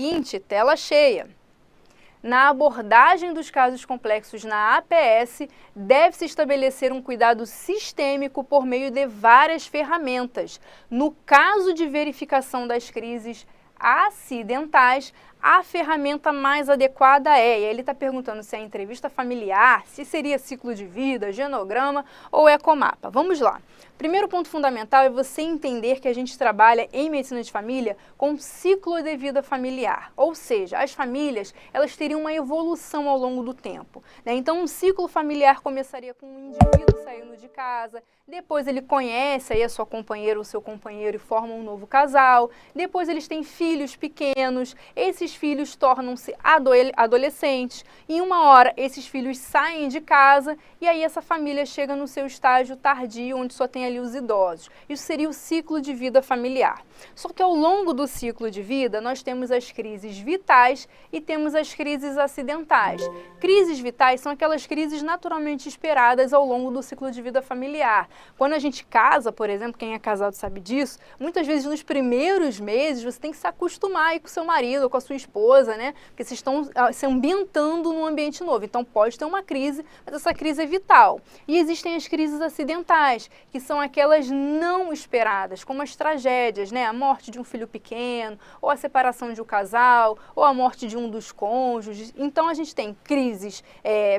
Seguinte, tela cheia. Na abordagem dos casos complexos na APS, deve-se estabelecer um cuidado sistêmico por meio de várias ferramentas. No caso de verificação das crises acidentais, a ferramenta mais adequada e aí ele está perguntando se é entrevista familiar, se seria ciclo de vida, genograma ou ecomapa. Vamos lá. Primeiro ponto fundamental é você entender que a gente trabalha em medicina de família com ciclo de vida familiar, ou seja, as famílias elas teriam uma evolução ao longo do tempo, né? Então um ciclo familiar começaria com um indivíduo saindo de casa, depois ele conhece aí a sua companheira ou seu companheiro e formam um novo casal, depois eles têm filhos pequenos, esses filhos tornam-se adolescentes, e uma hora esses filhos saem de casa e aí essa família chega no seu estágio tardio, onde só tem ali os idosos. Isso seria o ciclo de vida familiar. Só que ao longo do ciclo de vida, nós temos as crises vitais e temos as crises acidentais. Crises vitais são aquelas crises naturalmente esperadas ao longo do ciclo de vida familiar. Quando a gente casa, por exemplo, quem é casado sabe disso, muitas vezes nos primeiros meses você tem que se acostumar aí com o seu marido ou com a sua esposa, né? Porque vocês estão se ambientando num ambiente novo. Então pode ter uma crise, mas essa crise é vital. E existem as crises acidentais, que são aquelas não esperadas, como as tragédias, né? A morte de um filho pequeno, ou a separação de um casal, ou a morte de um dos cônjuges. Então a gente tem crises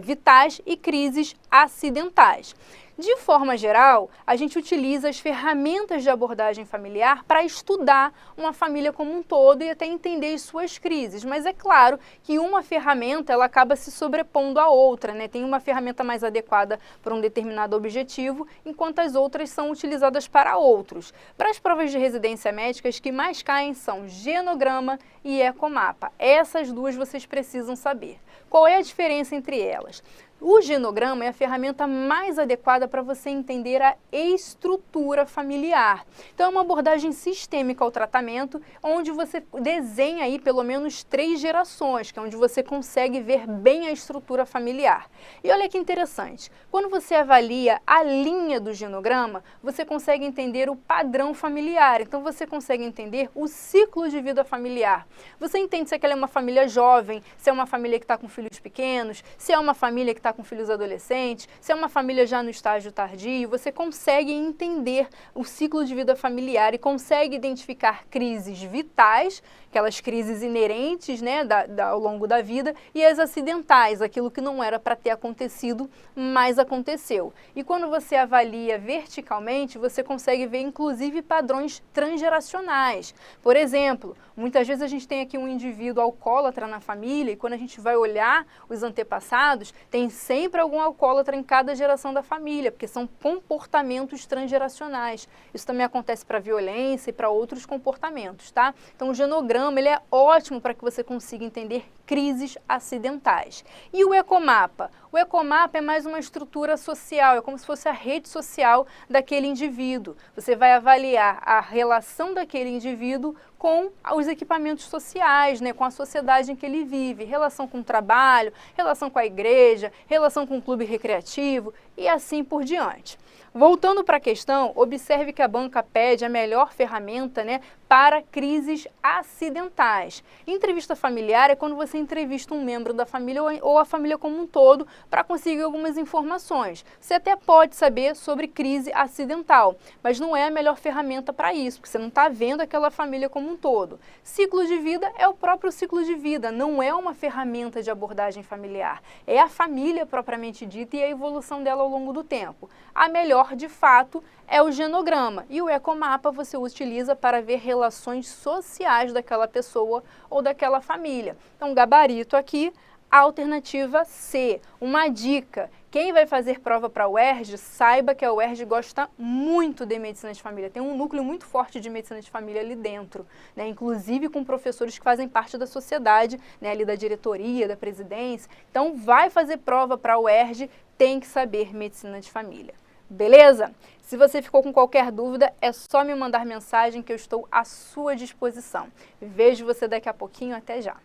vitais e crises acidentais. De forma geral, a gente utiliza as ferramentas de abordagem familiar para estudar uma família como um todo e até entender as suas crises. Mas é claro que uma ferramenta ela acaba se sobrepondo à outra, né? Tem uma ferramenta mais adequada para um determinado objetivo, enquanto as outras são utilizadas para outros. Para as provas de residência médica, as que mais caem são genograma e ecomapa. Essas duas vocês precisam saber. Qual é a diferença entre elas? O genograma é a ferramenta mais adequada para você entender a estrutura familiar. Então, é uma abordagem sistêmica ao tratamento, onde você desenha aí pelo menos 3 gerações, que é onde você consegue ver bem a estrutura familiar. E olha que interessante, quando você avalia a linha do genograma, você consegue entender o padrão familiar, então você consegue entender o ciclo de vida familiar. Você entende se aquela é uma família jovem, se é uma família que está com filhos pequenos, se é uma família que está com filhos adolescentes, se é uma família já no estágio tardio, você consegue entender o ciclo de vida familiar e consegue identificar crises vitais, aquelas crises inerentes, né, ao longo da vida, e as acidentais, aquilo que não era para ter acontecido, mas aconteceu. E quando você avalia verticalmente, você consegue ver inclusive padrões transgeracionais. Por exemplo, muitas vezes a gente tem aqui um indivíduo alcoólatra na família e quando a gente vai olhar os antepassados, tem sempre algum alcoólatra em cada geração da família, porque são comportamentos transgeracionais. Isso também acontece para violência e para outros comportamentos, tá? Então o genograma, ele é ótimo para que você consiga entender crises acidentais. E o ecomapa? O ecomapa é mais uma estrutura social, é como se fosse a rede social daquele indivíduo. Você vai avaliar a relação daquele indivíduo com os equipamentos sociais, né, com a sociedade em que ele vive, relação com o trabalho, relação com a igreja, relação com o clube recreativo e assim por diante. Voltando para a questão, observe que a banca pede a melhor ferramenta, né, para crises acidentais. Entrevista familiar é quando você entrevista um membro da família ou a família como um todo para conseguir algumas informações. Você até pode saber sobre crise acidental, mas não é a melhor ferramenta para isso, porque você não está vendo aquela família como um todo. Ciclo de vida é o próprio ciclo de vida, não é uma ferramenta de abordagem familiar. É a família propriamente dita e a evolução dela ao longo do tempo. A melhor, de fato, é o genograma e o ecomapa você utiliza para ver relações sociais daquela pessoa ou daquela família. Então, gabarito aqui, alternativa C. Uma dica, quem vai fazer prova para a UERJ, saiba que a UERJ gosta muito de medicina de família. Tem um núcleo muito forte de medicina de família ali dentro, né? Inclusive com professores que fazem parte da sociedade, né? Ali da diretoria, da presidência. Então, vai fazer prova para a UERJ, tem que saber medicina de família. Beleza? Se você ficou com qualquer dúvida, é só me mandar mensagem que eu estou à sua disposição. Vejo você daqui a pouquinho, até já.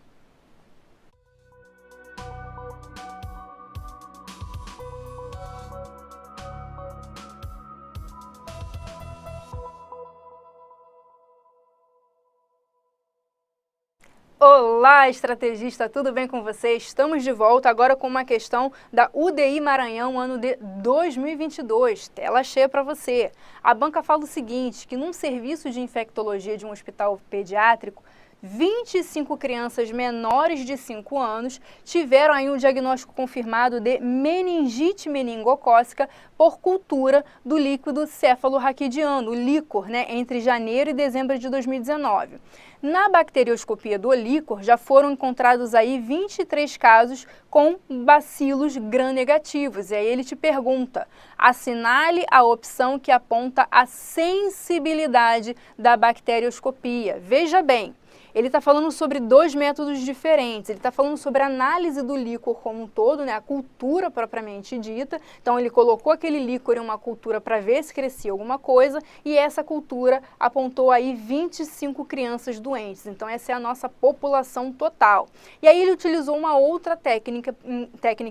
Olá, estrategista, tudo bem com você? Estamos de volta agora com uma questão da UDI Maranhão, ano de 2022. Tela cheia para você. A banca fala o seguinte, que num serviço de infectologia de um hospital pediátrico, 25 crianças menores de 5 anos tiveram aí um diagnóstico confirmado de meningite meningocócica por cultura do líquido cefalorraquidiano, o líquor, entre janeiro e dezembro de 2019. Na bacterioscopia do líquor, já foram encontrados aí 23 casos com bacilos gram-negativos. E aí ele te pergunta, assinale a opção que aponta a sensibilidade da bacterioscopia. Veja bem, ele está falando sobre dois métodos diferentes. Ele está falando sobre a análise do líquor como um todo, a cultura propriamente dita. Então, ele colocou aquele líquor em uma cultura para ver se crescia alguma coisa e essa cultura apontou aí 25 crianças doentes. Então, essa é a nossa população total. E aí, ele utilizou uma outra técnica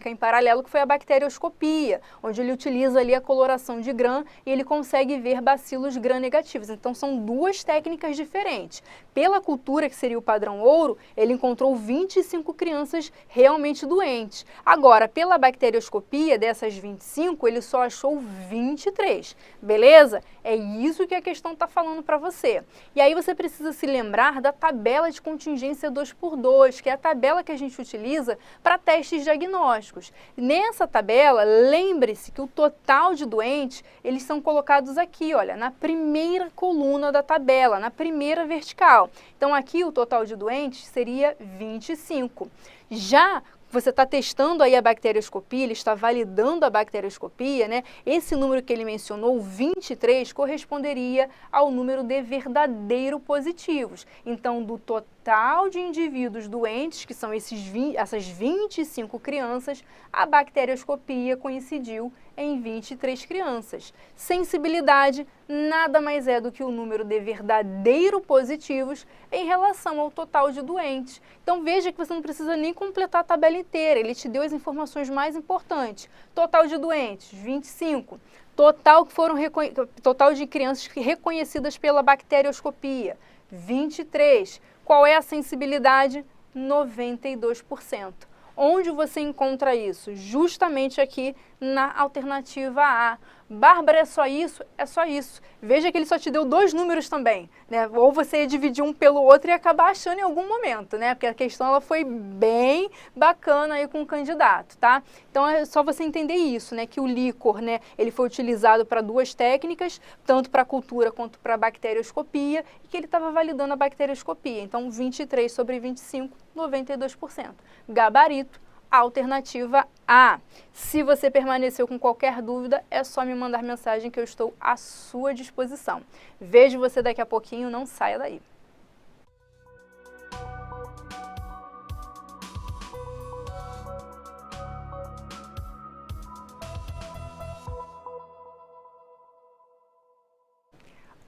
em paralelo, que foi a bacterioscopia, onde ele utiliza ali a coloração de gram e ele consegue ver bacilos gram-negativos. Então, são duas técnicas diferentes. Pela cultura, que seria o padrão ouro, ele encontrou 25 crianças realmente doentes. Agora, pela bacterioscopia, dessas 25, ele só achou 23, beleza? É isso que a questão está falando para você. E aí você precisa se lembrar da tabela de contingência 2x2, que é a tabela que a gente utiliza para testes diagnósticos. Nessa tabela, lembre-se que o total de doentes, eles são colocados aqui, olha, na primeira coluna da tabela, na primeira vertical. Então, aqui o total de doentes seria 25. Já você está testando aí a bacterioscopia, ele está validando a bacterioscopia, Esse número que ele mencionou, 23, corresponderia ao número de verdadeiro positivos. Então, do total de indivíduos doentes, que são essas 25 crianças, a bacterioscopia coincidiu em 23 crianças. Sensibilidade nada mais é do que o número de verdadeiro positivos em relação ao total de doentes. Então veja que você não precisa nem completar a tabela inteira, ele te deu as informações mais importantes. Total de doentes, 25. Total de crianças reconhecidas pela bacterioscopia, 23. Qual é a sensibilidade? 92%. Onde você encontra isso? Justamente aqui na alternativa A. Bárbara, é só isso? É só isso. Veja que ele só te deu dois números também, Ou você ia dividir um pelo outro e acabar achando em algum momento, Porque a questão ela foi bem bacana aí com o candidato, tá? Então é só você entender isso, Que o líquor, ele foi utilizado para duas técnicas, tanto para cultura quanto para bacterioscopia, e que ele estava validando a bacterioscopia. Então 23 sobre 25, 92%. Gabarito, alternativa A. Se você permaneceu com qualquer dúvida, é só me mandar mensagem que eu estou à sua disposição. Vejo você daqui a pouquinho, não saia daí.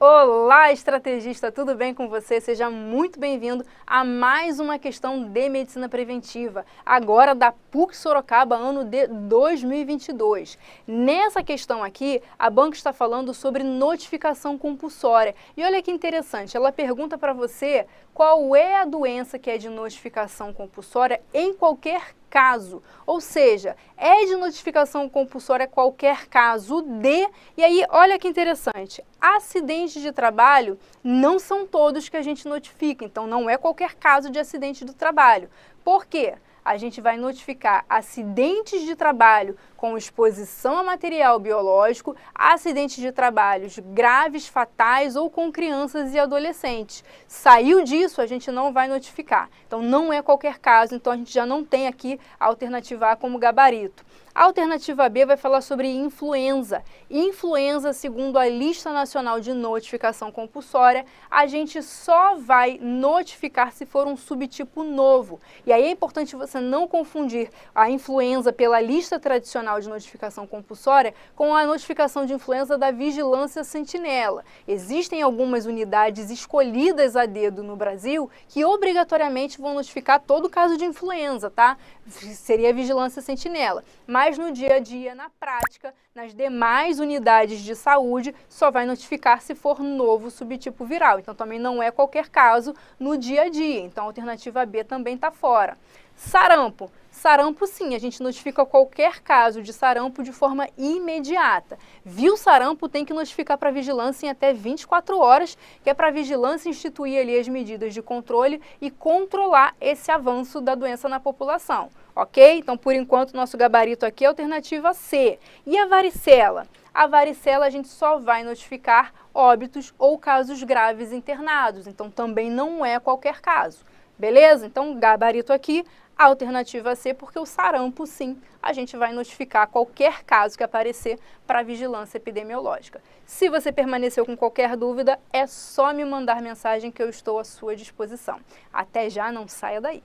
Olá, estrategista, tudo bem com você? Seja muito bem-vindo a mais uma questão de medicina preventiva, agora da PUC Sorocaba, ano de 2022. Nessa questão aqui, a banca está falando sobre notificação compulsória. E olha que interessante, ela pergunta para você qual é a doença que é de notificação compulsória em qualquer caso, ou seja, é de notificação compulsória qualquer caso de, e aí olha que interessante, acidentes de trabalho não são todos que a gente notifica, então não é qualquer caso de acidente do trabalho. Por quê? A gente vai notificar acidentes de trabalho com exposição a material biológico, acidentes de trabalhos graves, fatais ou com crianças e adolescentes. Saiu disso, a gente não vai notificar. Então, não é qualquer caso, então a gente já não tem aqui a alternativa A como gabarito. A alternativa B vai falar sobre influenza. Influenza, segundo a Lista Nacional de Notificação Compulsória, a gente só vai notificar se for um subtipo novo. E aí é importante você não confundir a influenza pela lista tradicional de notificação compulsória com a notificação de influenza da Vigilância Sentinela. Existem algumas unidades escolhidas a dedo no Brasil que obrigatoriamente vão notificar todo caso de influenza, tá? Seria a Vigilância Sentinela. Mas mas no dia a dia, na prática, nas demais unidades de saúde, só vai notificar se for novo subtipo viral. Então, também não é qualquer caso no dia a dia. Então, a alternativa B também está fora. Sarampo. Sarampo, sim, a gente notifica qualquer caso de sarampo de forma imediata. Viu sarampo, tem que notificar para a vigilância em até 24 horas, que é para a vigilância instituir ali as medidas de controle e controlar esse avanço da doença na população, ok? Então, por enquanto, nosso gabarito aqui é a alternativa C. E a varicela? A varicela a gente só vai notificar óbitos ou casos graves internados, então também não é qualquer caso, beleza? Então, gabarito aqui, a alternativa C, porque o sarampo, sim, a gente vai notificar qualquer caso que aparecer para a vigilância epidemiológica. Se você permaneceu com qualquer dúvida, é só me mandar mensagem que eu estou à sua disposição. Até já, não saia daí.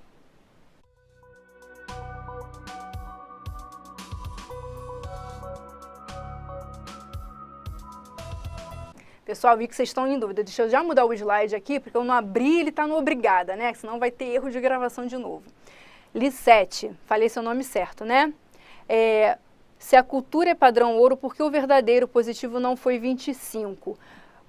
Pessoal, vi que vocês estão em dúvida. Deixa eu já mudar o slide aqui, porque eu não abri, ele está no obrigada, né? Senão vai ter erro de gravação de novo. Lissete, falei seu nome certo, né? Se a cultura é padrão ouro, por que o verdadeiro positivo não foi 25?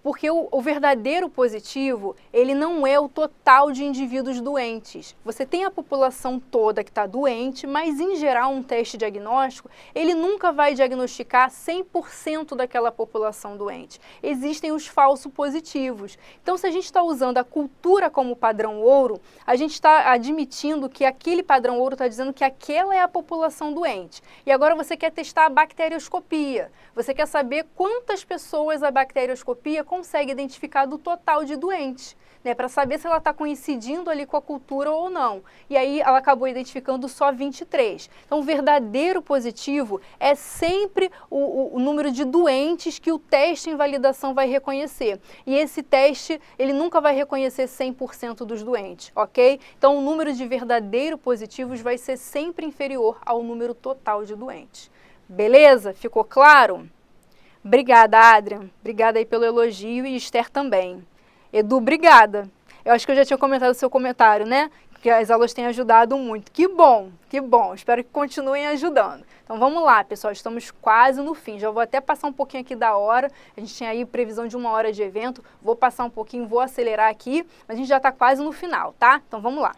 Porque o verdadeiro positivo, ele não é o total de indivíduos doentes. Você tem a população toda que está doente, mas em geral um teste diagnóstico, ele nunca vai diagnosticar 100% daquela população doente. Existem os falsos positivos. Então, se a gente está usando a cultura como padrão ouro, a gente está admitindo que aquele padrão ouro está dizendo que aquela é a população doente. E agora você quer testar a bacterioscopia. Você quer saber quantas pessoas a bacterioscopia consegue identificar do total de doentes, né, para saber se ela está coincidindo ali com a cultura ou não. E aí ela acabou identificando só 23. Então, o verdadeiro positivo é sempre o número de doentes que o teste em validação vai reconhecer. E esse teste, ele nunca vai reconhecer 100% dos doentes, ok? Então, o número de verdadeiro positivos vai ser sempre inferior ao número total de doentes. Beleza? Ficou claro? Obrigada, Adrian. Obrigada aí pelo elogio e Esther também. Edu, obrigada. Eu acho que eu já tinha comentado o seu comentário, né? Que as aulas têm ajudado muito. Que bom, que bom. Espero que continuem ajudando. Então vamos lá, pessoal. Estamos quase no fim. Já vou até passar um pouquinho aqui da hora. A gente tinha aí previsão de 1 hora de evento. Vou passar um pouquinho, vou acelerar aqui. Mas a gente já está quase no final, tá? Então vamos lá.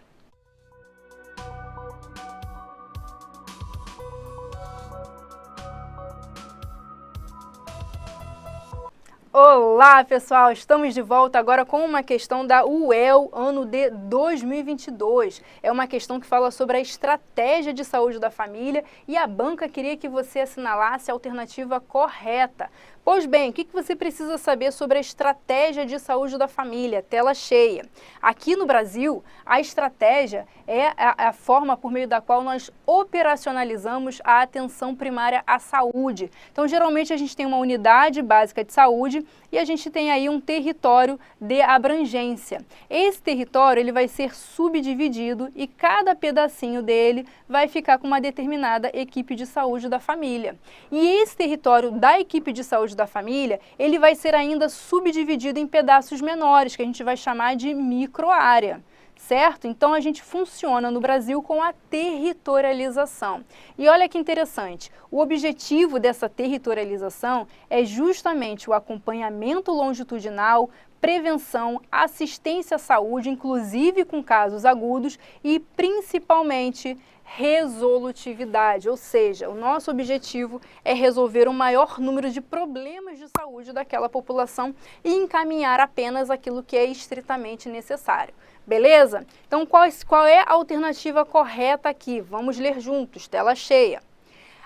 Olá, pessoal! Estamos de volta agora com uma questão da UEL, ano de 2022. É uma questão que fala sobre a estratégia de saúde da família e a banca queria que você assinalasse a alternativa correta. Pois bem, o que você precisa saber sobre a estratégia de saúde da família? Tela cheia. Aqui no Brasil, a estratégia é a forma por meio da qual nós operacionalizamos a atenção primária à saúde. Então, geralmente, a gente tem uma unidade básica de saúde e a gente tem aí um território de abrangência. Esse território ele vai ser subdividido e cada pedacinho dele vai ficar com uma determinada equipe de saúde da família. E esse território da equipe de saúde da família, ele vai ser ainda subdividido em pedaços menores, que a gente vai chamar de microárea. Certo? Então, a gente funciona no Brasil com a territorialização. E olha que interessante, o objetivo dessa territorialização é justamente o acompanhamento longitudinal, prevenção, assistência à saúde, inclusive com casos agudos e, principalmente, resolutividade, ou seja, o nosso objetivo é resolver o maior número de problemas de saúde daquela população e encaminhar apenas aquilo que é estritamente necessário. Beleza? Então, qual é a alternativa correta aqui? Vamos ler juntos, tela cheia.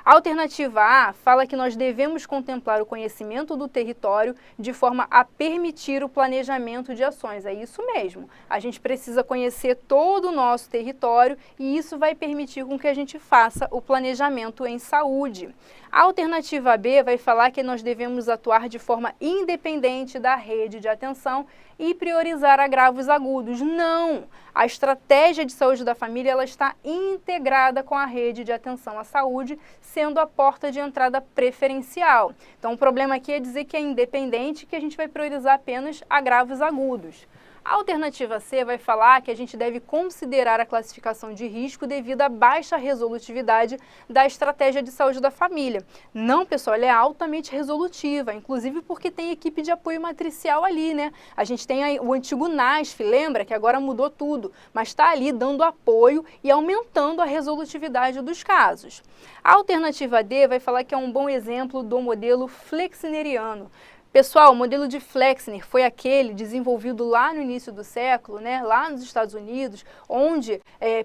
A alternativa A fala que nós devemos contemplar o conhecimento do território de forma a permitir o planejamento de ações. É isso mesmo. A gente precisa conhecer todo o nosso território e isso vai permitir com que a gente faça o planejamento em saúde. A alternativa B vai falar que nós devemos atuar de forma independente da rede de atenção e priorizar agravos agudos. Não! A estratégia de saúde da família ela está integrada com a rede de atenção à saúde, sendo a porta de entrada preferencial. Então, o problema aqui é dizer que é independente, que a gente vai priorizar apenas agravos agudos. A alternativa C vai falar que a gente deve considerar a classificação de risco devido à baixa resolutividade da estratégia de saúde da família. Não, pessoal, ela é altamente resolutiva, inclusive porque tem equipe de apoio matricial ali, né? A gente tem o antigo NASF, lembra que agora mudou tudo, mas está ali dando apoio e aumentando a resolutividade dos casos. A alternativa D vai falar que é um bom exemplo do modelo flexneriano. Pessoal, o modelo de Flexner foi aquele desenvolvido lá no início do século, né, lá nos Estados Unidos, onde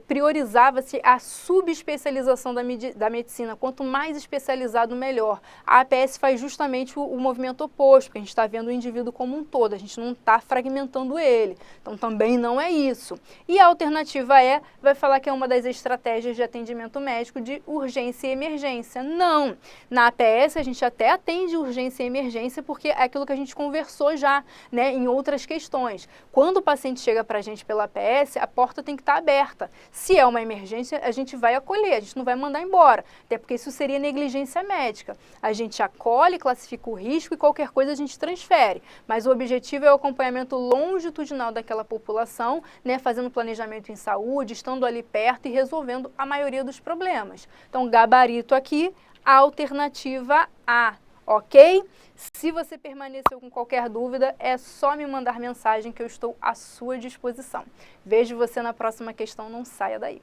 priorizava-se a subespecialização da medicina. Quanto mais especializado, melhor. A APS faz justamente o movimento oposto, porque a gente está vendo o indivíduo como um todo, a gente não está fragmentando ele. Então, também não é isso. E a alternativa E vai falar que é uma das estratégias de atendimento médico de urgência e emergência. Não! Na APS, a gente até atende urgência e emergência, porque é aquilo que a gente conversou já, né, em outras questões. Quando o paciente chega para a gente pela APS, a porta tem que estar aberta. Se é uma emergência, a gente vai acolher, a gente não vai mandar embora, até porque isso seria negligência médica. A gente acolhe, classifica o risco e qualquer coisa a gente transfere. Mas o objetivo é o acompanhamento longitudinal daquela população, né, fazendo planejamento em saúde, estando ali perto e resolvendo a maioria dos problemas. Então, gabarito aqui, a alternativa A. Ok? Se você permaneceu com qualquer dúvida, é só me mandar mensagem que eu estou à sua disposição. Vejo você na próxima questão, não saia daí.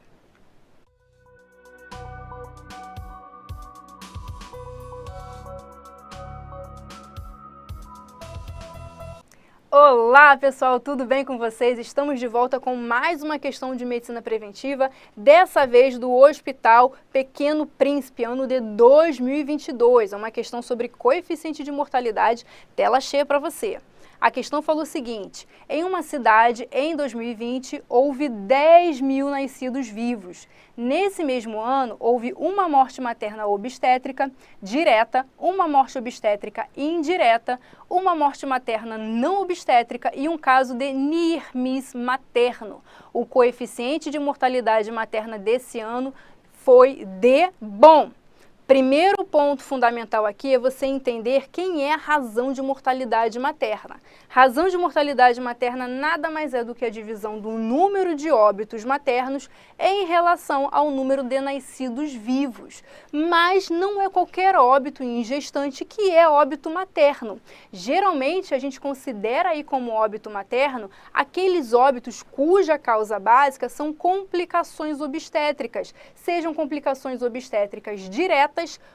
Olá pessoal, tudo bem com vocês? Estamos de volta com mais uma questão de medicina preventiva, dessa vez do Hospital Pequeno Príncipe, ano de 2022. É uma questão sobre coeficiente de mortalidade, tela cheia para você. A questão falou o seguinte: em uma cidade, em 2020, houve 10.000 nascidos vivos. Nesse mesmo ano, houve uma morte materna obstétrica direta, uma morte obstétrica indireta, uma morte materna não obstétrica e um caso de NIR-MIS materno. O coeficiente de mortalidade materna desse ano foi de bom. Primeiro ponto fundamental aqui é você entender quem é a razão de mortalidade materna. Razão de mortalidade materna nada mais é do que a divisão do número de óbitos maternos em relação ao número de nascidos vivos. Mas não é qualquer óbito em gestante que é óbito materno. Geralmente a gente considera aí como óbito materno aqueles óbitos cuja causa básica são complicações obstétricas, sejam complicações obstétricas diretas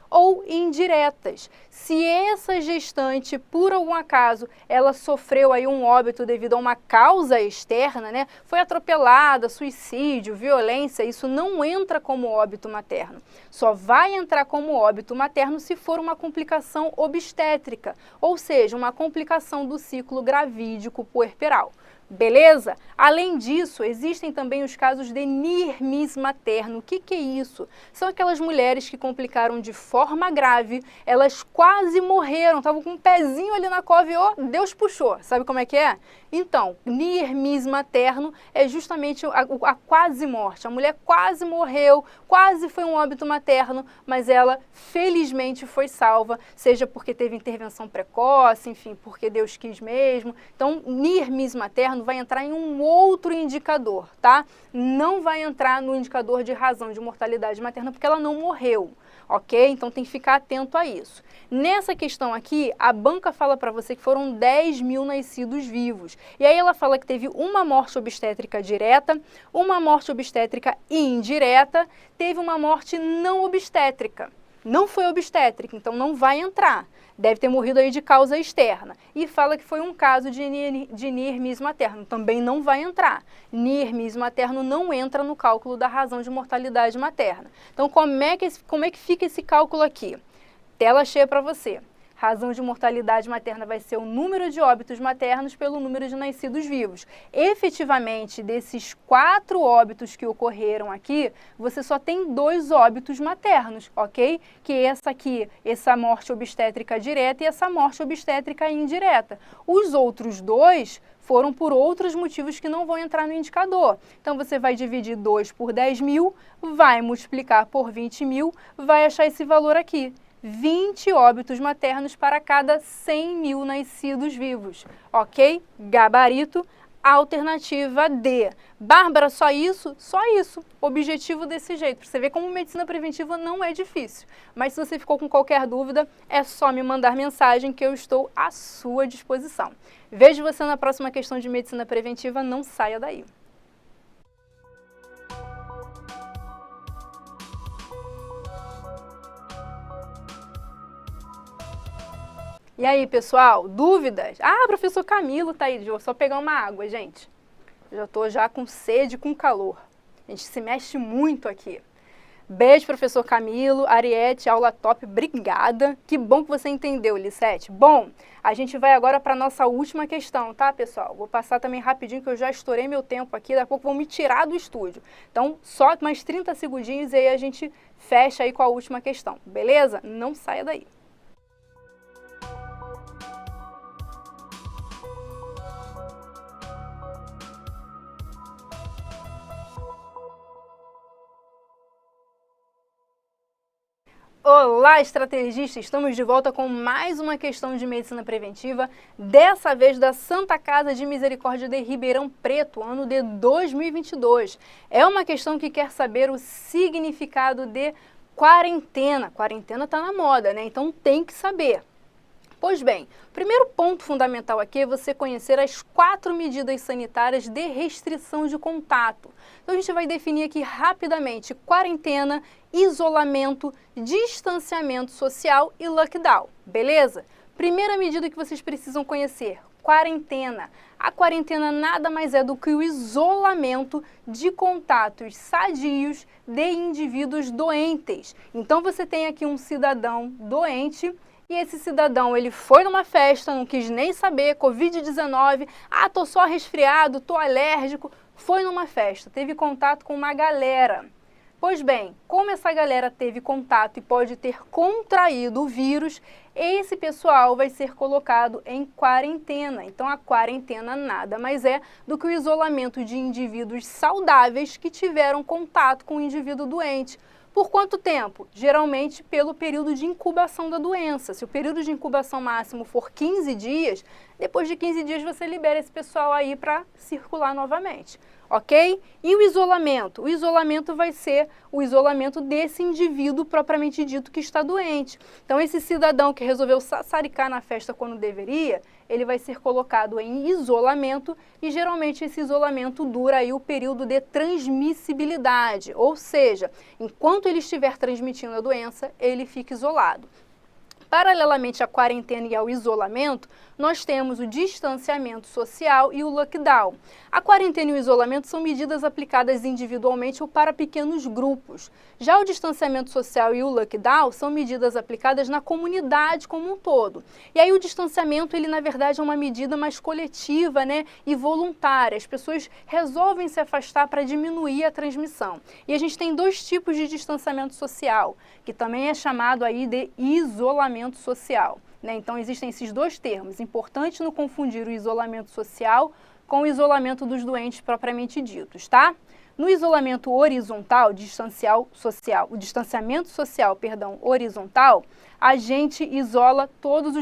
ou indiretas. Se essa gestante, por algum acaso, ela sofreu aí um óbito devido a uma causa externa, né, foi atropelada, suicídio, violência, isso não entra como óbito materno. Só vai entrar como óbito materno se for uma complicação obstétrica, ou seja, uma complicação do ciclo gravídico puerperal. Beleza? Além disso, existem também os casos de NIR-MIS materno. O que é isso? São aquelas mulheres que complicaram de forma grave, elas quase morreram, estavam com um pezinho ali na cova e Deus puxou. Sabe como é que é? Então, NIR-MIS materno é justamente a quase morte. A mulher quase morreu, quase foi um óbito materno, mas ela felizmente foi salva, seja porque teve intervenção precoce, enfim, porque Deus quis mesmo. Então, NIR-MIS materno vai entrar em um outro indicador, tá? Não vai entrar no indicador de razão de mortalidade materna porque ela não morreu, ok? Então tem que ficar atento a isso. Nessa questão aqui, a banca fala para você que foram 10.000 nascidos vivos. E aí ela fala que teve uma morte obstétrica direta, uma morte obstétrica indireta, teve uma morte não obstétrica. Não foi obstétrica, então não vai entrar. Deve ter morrido aí de causa externa. E fala que foi um caso de NIR-MIS materno. Também não vai entrar. NIR-MIS materno não entra no cálculo da razão de mortalidade materna. Então, como é que fica esse cálculo aqui? Tela cheia para você. Razão de mortalidade materna vai ser o número de óbitos maternos pelo número de nascidos vivos. Efetivamente, desses 4 óbitos que ocorreram aqui, você só tem 2 óbitos maternos, ok? Que é essa aqui, essa morte obstétrica direta e essa morte obstétrica indireta. Os outros 2 foram por outros motivos que não vão entrar no indicador. Então, você vai dividir 2 por 10.000, vai multiplicar por 20.000, vai achar esse valor aqui. 20 óbitos maternos para cada 100.000 nascidos vivos, ok? Gabarito, Alternativa D. Bárbara, só isso? Só isso. Objetivo desse jeito. Pra você ver como medicina preventiva não é difícil. Mas se você ficou com qualquer dúvida, é só me mandar mensagem que eu estou à sua disposição. Vejo você na próxima questão de medicina preventiva, não saia daí. E aí, pessoal, dúvidas? Ah, professor Camilo tá aí, vou só pegar uma água, gente. Já tô com sede, com calor. A gente se mexe muito aqui. Beijo, professor Camilo, Ariete, aula top, obrigada. Que bom que você entendeu, Lissete. Bom, a gente vai agora para a nossa última questão, tá, pessoal? Vou passar também rapidinho, que eu já estourei meu tempo aqui, daqui a pouco vão me tirar do estúdio. Então, só mais 30 segundinhos e aí a gente fecha aí com a última questão, beleza? Não saia daí. Olá, estrategistas! Estamos de volta com mais uma questão de medicina preventiva, dessa vez da Santa Casa de Misericórdia de Ribeirão Preto, ano de 2022. É uma questão que quer saber o significado de quarentena. Quarentena está na moda, né? Então tem que saber. Pois bem, o primeiro ponto fundamental aqui é você conhecer as 4 medidas sanitárias de restrição de contato. Então a gente vai definir aqui rapidamente quarentena, isolamento, distanciamento social e lockdown, beleza? Primeira medida que vocês precisam conhecer, quarentena. A quarentena nada mais é do que o isolamento de contatos sadios de indivíduos doentes. Então você tem aqui um cidadão doente. E esse cidadão, ele foi numa festa, não quis nem saber, Covid-19, tô só resfriado, tô alérgico, foi numa festa, teve contato com uma galera. Pois bem, como essa galera teve contato e pode ter contraído o vírus, esse pessoal vai ser colocado em quarentena. Então a quarentena nada mais é do que o isolamento de indivíduos saudáveis que tiveram contato com o indivíduo doente. Por quanto tempo? Geralmente pelo período de incubação da doença. Se o período de incubação máximo for 15 dias, depois de 15 dias você libera esse pessoal aí para circular novamente, ok? E o isolamento? O isolamento vai ser o isolamento desse indivíduo propriamente dito que está doente. Então esse cidadão que resolveu sassaricar na festa quando deveria, ele vai ser colocado em isolamento e geralmente esse isolamento dura aí o período de transmissibilidade, ou seja, enquanto ele estiver transmitindo a doença, ele fica isolado. Paralelamente à quarentena e ao isolamento, nós temos o distanciamento social e o lockdown. A quarentena e o isolamento são medidas aplicadas individualmente ou para pequenos grupos. Já o distanciamento social e o lockdown são medidas aplicadas na comunidade como um todo. E aí o distanciamento, ele na verdade é uma medida mais coletiva, né, e voluntária. As pessoas resolvem se afastar para diminuir a transmissão. E a gente tem 2 tipos de distanciamento social, que também é chamado aí de isolamento social, né? Então existem esses 2 termos, importante não confundir o isolamento social com o isolamento dos doentes propriamente ditos, tá? No isolamento horizontal, o distanciamento social, horizontal, a gente isola todas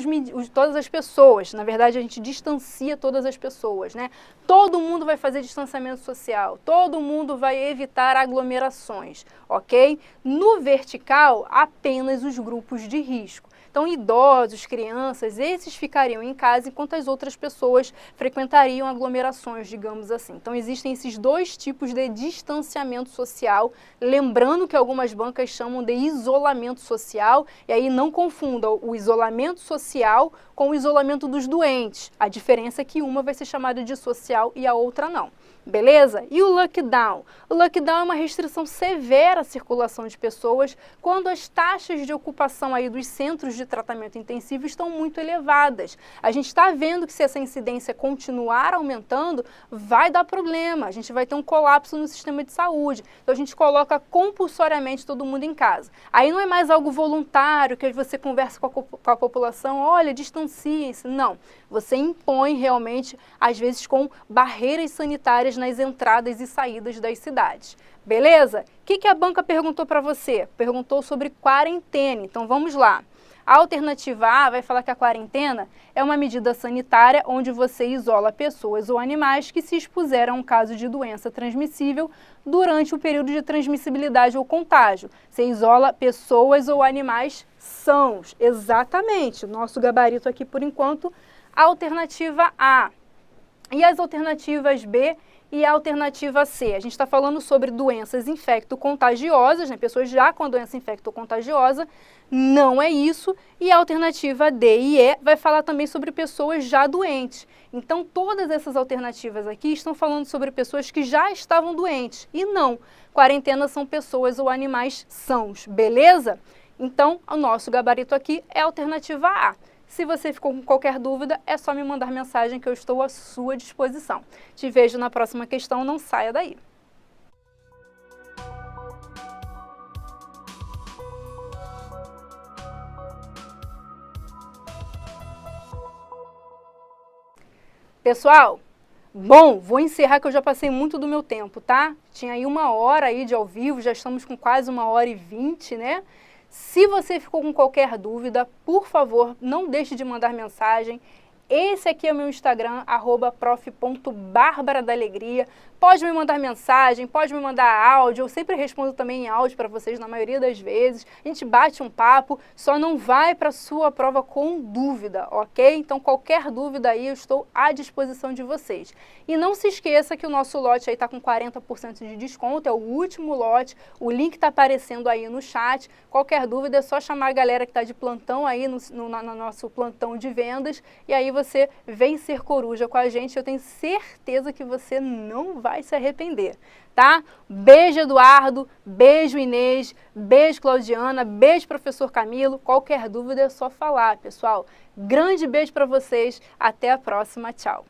as pessoas, na verdade a gente distancia todas as pessoas, né? Todo mundo vai fazer distanciamento social, todo mundo vai evitar aglomerações, ok? No vertical, apenas os grupos de risco. Então, idosos, crianças, esses ficariam em casa enquanto as outras pessoas frequentariam aglomerações, digamos assim. Então, existem esses 2 tipos de distanciamento social, lembrando que algumas bancas chamam de isolamento social, e aí não confundam o isolamento social com o isolamento dos doentes. A diferença é que uma vai ser chamada de social e a outra não. Beleza? E o lockdown? O lockdown é uma restrição severa à circulação de pessoas quando as taxas de ocupação aí dos centros de tratamento intensivo estão muito elevadas. A gente está vendo que se essa incidência continuar aumentando, vai dar problema. A gente vai ter um colapso no sistema de saúde. Então a gente coloca compulsoriamente todo mundo em casa. Aí não é mais algo voluntário, que você conversa com a população, olha, distancie-se. Não. Você impõe realmente, às vezes com barreiras sanitárias nas entradas e saídas das cidades. Beleza? O que a banca perguntou para você? Perguntou sobre quarentena. Então vamos lá. A alternativa A vai falar que a quarentena é uma medida sanitária onde você isola pessoas ou animais que se expuseram a um caso de doença transmissível durante o período de transmissibilidade ou contágio. Você isola pessoas ou animais sãos. Exatamente. O nosso gabarito aqui, por enquanto, a alternativa A. E as alternativas B e a alternativa C? A gente está falando sobre doenças infecto-contagiosas, né? Pessoas já com a doença infecto-contagiosa, não é isso. E a alternativa D e E vai falar também sobre pessoas já doentes. Então, todas essas alternativas aqui estão falando sobre pessoas que já estavam doentes. E não, quarentena são pessoas ou animais sãos, beleza? Então, o nosso gabarito aqui é a alternativa A. Se você ficou com qualquer dúvida, é só me mandar mensagem que eu estou à sua disposição. Te vejo na próxima questão, não saia daí. Pessoal, bom, vou encerrar que eu já passei muito do meu tempo, tá? Tinha aí 1 hora aí de ao vivo, já estamos com quase 1h20, né? Se você ficou com qualquer dúvida, por favor, não deixe de mandar mensagem. Esse aqui é o meu Instagram, @prof.barbaradalegria. Pode me mandar mensagem, pode me mandar áudio, eu sempre respondo também em áudio para vocês na maioria das vezes. A gente bate um papo, só não vai para a sua prova com dúvida, ok? Então qualquer dúvida aí eu estou à disposição de vocês. E não se esqueça que o nosso lote aí está com 40% de desconto, é o último lote, o link está aparecendo aí no chat. Qualquer dúvida é só chamar a galera que está de plantão aí no nosso plantão de vendas e aí você vem ser coruja com a gente, eu tenho certeza que você não vai se arrepender, tá? Beijo, Eduardo, beijo, Inês, beijo, Claudiana, beijo, professor Camilo. Qualquer dúvida é só falar, pessoal. Grande beijo para vocês, até a próxima, tchau.